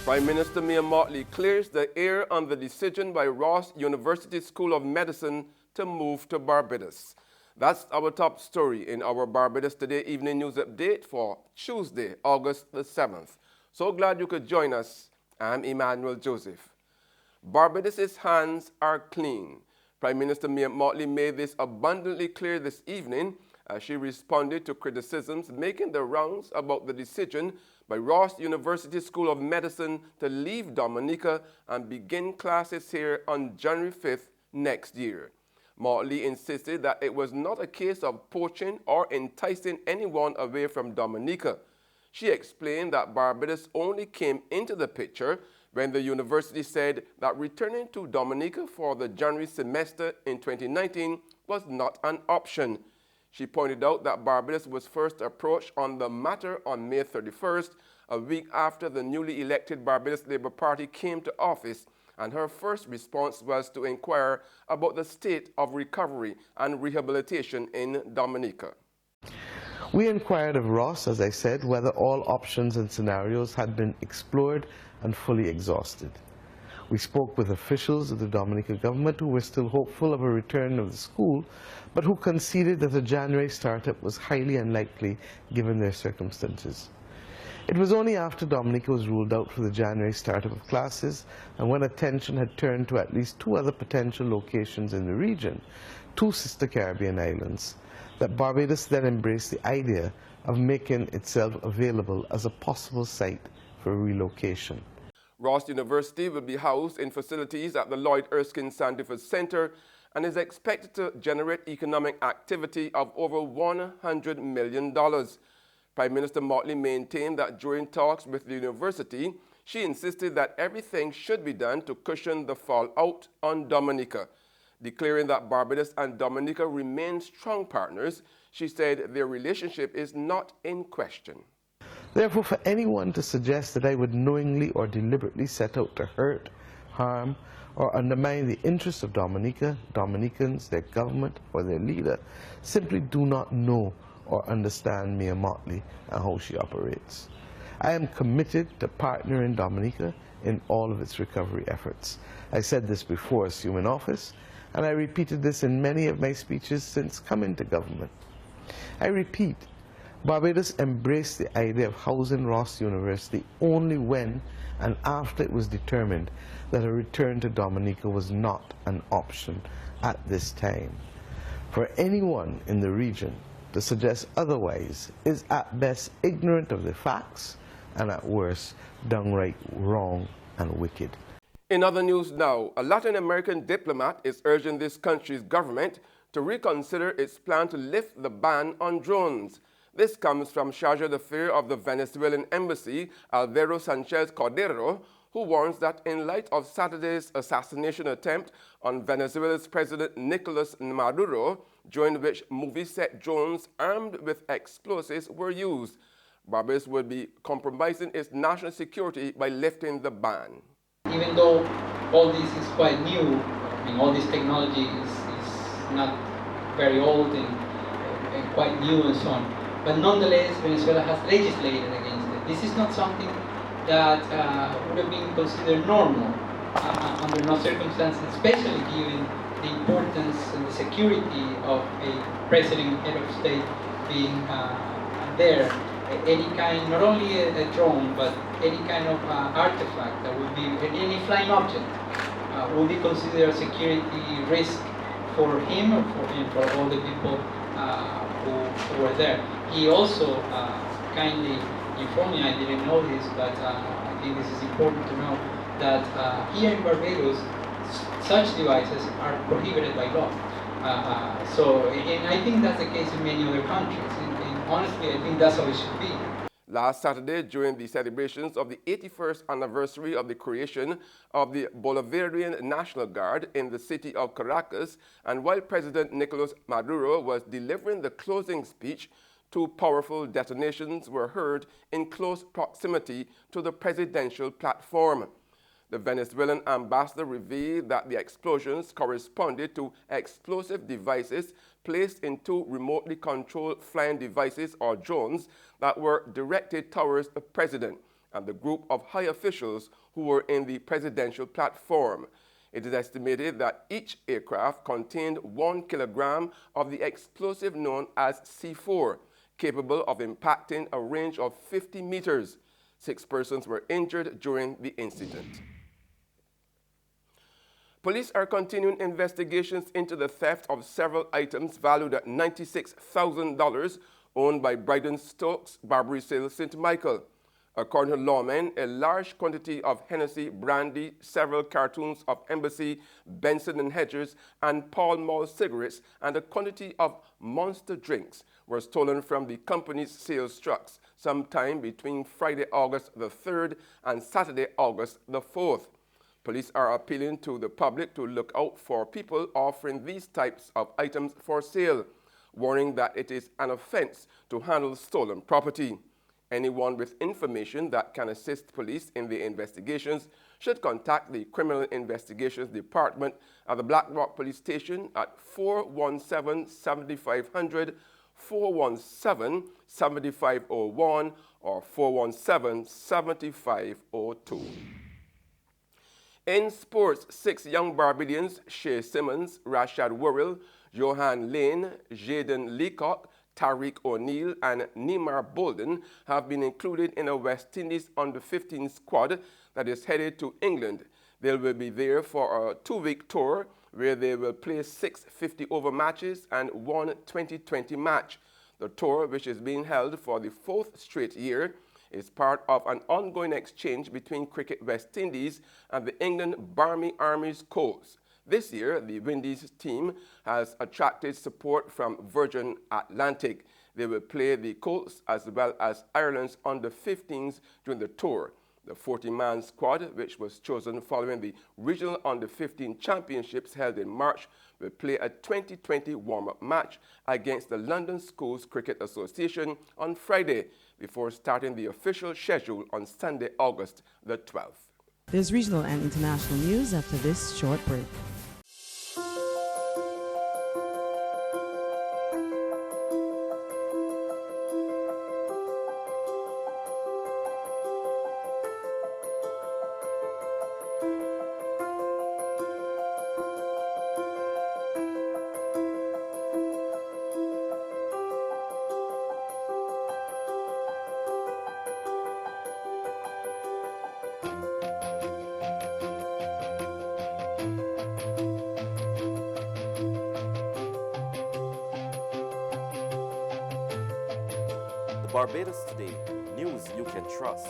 Prime Minister Mottley clears the air on the decision by Ross University School of Medicine to move to Barbados. That's our top story in our Barbados Today evening news update for Tuesday, August the 7th. So glad you could join us. I'm Emmanuel Joseph. Barbados' hands are clean. Prime Minister Mottley made this abundantly clear this evening as she responded to criticisms making the rounds about the decision by Ross University School of Medicine to leave Dominica and begin classes here on January 5th next year. Mottley insisted that it was not a case of poaching or enticing anyone away from Dominica. She explained that Barbados only came into the picture when the university said that returning to Dominica for the January semester in 2019 was not an option. She pointed out that Barbados was first approached on the matter on May 31st, a week after the newly elected Barbados Labour Party came to office, and her first response was to inquire about the state of recovery and rehabilitation in Dominica. We inquired of Ross, as I said, whether all options and scenarios had been explored and fully exhausted. We spoke with officials of the Dominica government who were still hopeful of a return of the school, but who conceded that a January startup was highly unlikely given their circumstances. It was only after Dominica was ruled out for the January startup of classes, and when attention had turned to at least two other potential locations in the region, two sister Caribbean islands, that Barbados then embraced the idea of making itself available as a possible site for relocation. Ross University will be housed in facilities at the Lloyd Erskine Sandifer Center and is expected to generate economic activity of over $100 million. Prime Minister Mottley maintained that during talks with the university, she insisted that everything should be done to cushion the fallout on Dominica. Declaring that Barbados and Dominica remain strong partners, she said their relationship is not in question. Therefore, for anyone to suggest that I would knowingly or deliberately set out to hurt, harm, or undermine the interests of Dominica, Dominicans, their government, or their leader, simply do not know or understand Mia Mottley and how she operates. I am committed to partnering Dominica in all of its recovery efforts. I said this before assuming office, and I repeated this in many of my speeches since coming to government. I repeat, Barbados embraced the idea of housing Ross University only when and after it was determined that a return to Dominica was not an option at this time. For anyone in the region to suggest otherwise is at best ignorant of the facts and at worst downright wrong and wicked. In other news now, a Latin American diplomat is urging this country's government to reconsider its plan to lift the ban on drones. This comes from Charge d'Affaires of the Venezuelan embassy, Alvaro Sanchez Cordero, who warns that in light of Saturday's assassination attempt on Venezuela's President Nicolas Maduro, during which movie-set drones armed with explosives were used, Barbados would be compromising its national security by lifting the ban. Even though all this is quite new, I mean, all this technology is not very old and quite new and so on, but nonetheless, Venezuela has legislated against it. This is not something that would have been considered normal under no circumstances, especially given the importance and the security of a president, head of state being there. Any kind, not only a drone, but any kind of artifact that would be, any flying object will be considered a security risk for him and for all the people who were there. He also kindly informed me, I didn't know this, but I think this is important to know, that here in Barbados, such devices are prohibited by law. And I think that's the case in many other countries. And honestly, I think that's how it should be. Last Saturday, during the celebrations of the 81st anniversary of the creation of the Bolivarian National Guard in the city of Caracas, and while President Nicolas Maduro was delivering the closing speech, two powerful detonations were heard in close proximity to the presidential platform. The Venezuelan ambassador revealed that the explosions corresponded to explosive devices placed in two remotely controlled flying devices or drones that were directed towards the president and the group of high officials who were in the presidential platform. It is estimated that each aircraft contained 1 kilogram of the explosive known as C4, capable of impacting a range of 50 meters. 6 persons were injured during the incident. Police are continuing investigations into the theft of several items valued at $96,000 owned by Bryden Stokes, Barbary Sales, St. Michael. According to lawmen, a large quantity of Hennessy, brandy, several cartons of Embassy, Benson and Hedges, and Pall Mall cigarettes, and a quantity of Monster drinks were stolen from the company's sales trucks sometime between Friday, August the 3rd and Saturday, August the 4th. Police are appealing to the public to look out for people offering these types of items for sale, warning that it is an offense to handle stolen property. Anyone with information that can assist police in the investigations should contact the Criminal Investigations Department at the Black Rock Police Station at 417-7500, 417-7501, or 417-7502. In sports, 6 young Barbadians, Shea Simmons, Rashad Worrell, Johan Lane, Jaden Leacock, Tariq O'Neill, and Neymar Bolden have been included in a West Indies under-15 squad that is headed to England. They will be there for a 2-week tour where they will play 6 50-over matches and 1 20-20 match. The tour, which is being held for the 4th straight year, is part of an ongoing exchange between Cricket West Indies and the England Barmy Army's Colts. This year, the Windies team has attracted support from Virgin Atlantic. They will play the Colts as well as Ireland's under-15s during the tour. The 40-man squad, which was chosen following the regional under-15 championships held in March, will play a 2020 warm-up match against the London Schools Cricket Association on Friday before starting the official schedule on Sunday, August the 12th. There's regional and international news after this short break. Barbados Today, news you can trust.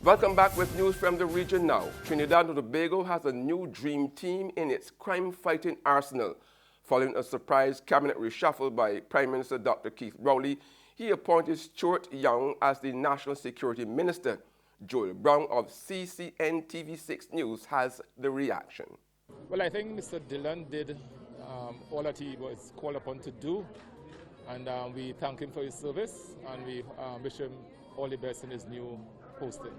Welcome back with news from the region now. Trinidad and Tobago has a new dream team in its crime-fighting arsenal. Following a surprise cabinet reshuffle by Prime Minister Dr. Keith Rowley, he appointed Stuart Young as the National Security Minister. Joel Brown of CCN TV6 News has the reaction. Well, I think Mr. Dillon did all that he was called upon to do. And we thank him for his service, and we wish him all the best in his new posting.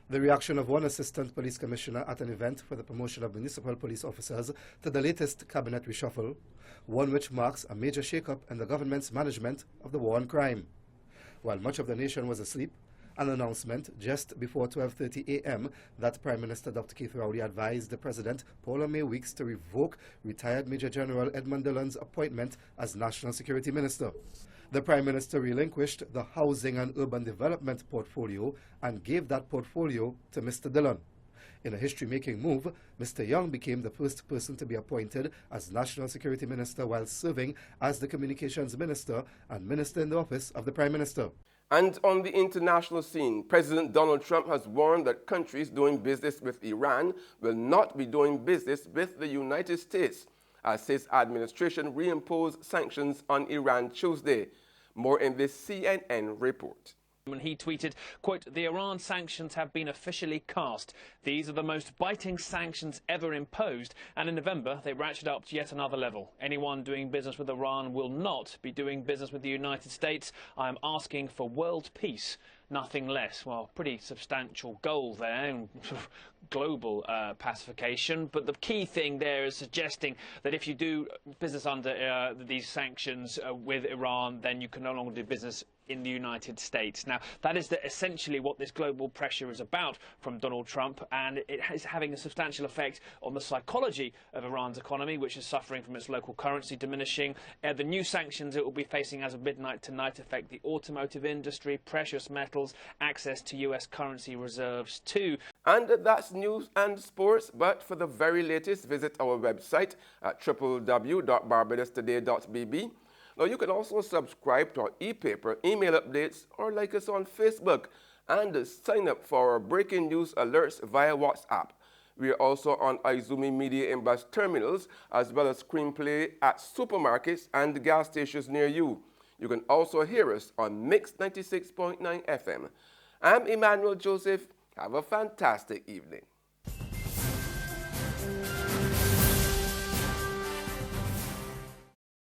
The reaction of one assistant police commissioner at an event for the promotion of municipal police officers to the latest cabinet reshuffle, one which marks a major shake-up in the government's management of the war on crime. While much of the nation was asleep, an announcement just before 12:30 a.m. that Prime Minister Dr. Keith Rowley advised the President, Paula May Weeks, to revoke retired Major General Edmund Dillon's appointment as National Security Minister. The Prime Minister relinquished the Housing and Urban Development portfolio and gave that portfolio to Mr. Dillon. In a history-making move, Mr. Young became the first person to be appointed as National Security Minister while serving as the Communications Minister and Minister in the Office of the Prime Minister. And on the international scene, President Donald Trump has warned that countries doing business with Iran will not be doing business with the United States, as his administration reimposed sanctions on Iran Tuesday. More in this CNN report. When he tweeted, quote, "The Iran sanctions have been officially cast. These are the most biting sanctions ever imposed, and in November they ratchet up to yet another level. Anyone doing business with Iran will not be doing business with the United States. I am asking for world peace, nothing less." Well, pretty substantial goal there, global pacification. But the key thing there is suggesting that if you do business under these sanctions with Iran, then you can no longer do business in the United States. Now, that is essentially what this global pressure is about from Donald Trump, and it is having a substantial effect on the psychology of Iran's economy, which is suffering from its local currency diminishing. The new sanctions it will be facing as of midnight tonight affect the automotive industry, precious metals, access to US currency reserves too. And that's news and sports, but for the very latest, visit our website at www.barbadostoday.bb. Now, you can also subscribe to our e-paper, email updates, or like us on Facebook, and sign up for our breaking news alerts via WhatsApp. We are also on Izumi Media in bus terminals, as well as screenplay at supermarkets and gas stations near you. You can also hear us on Mix 96.9 FM. I'm Emmanuel Joseph. Have a fantastic evening.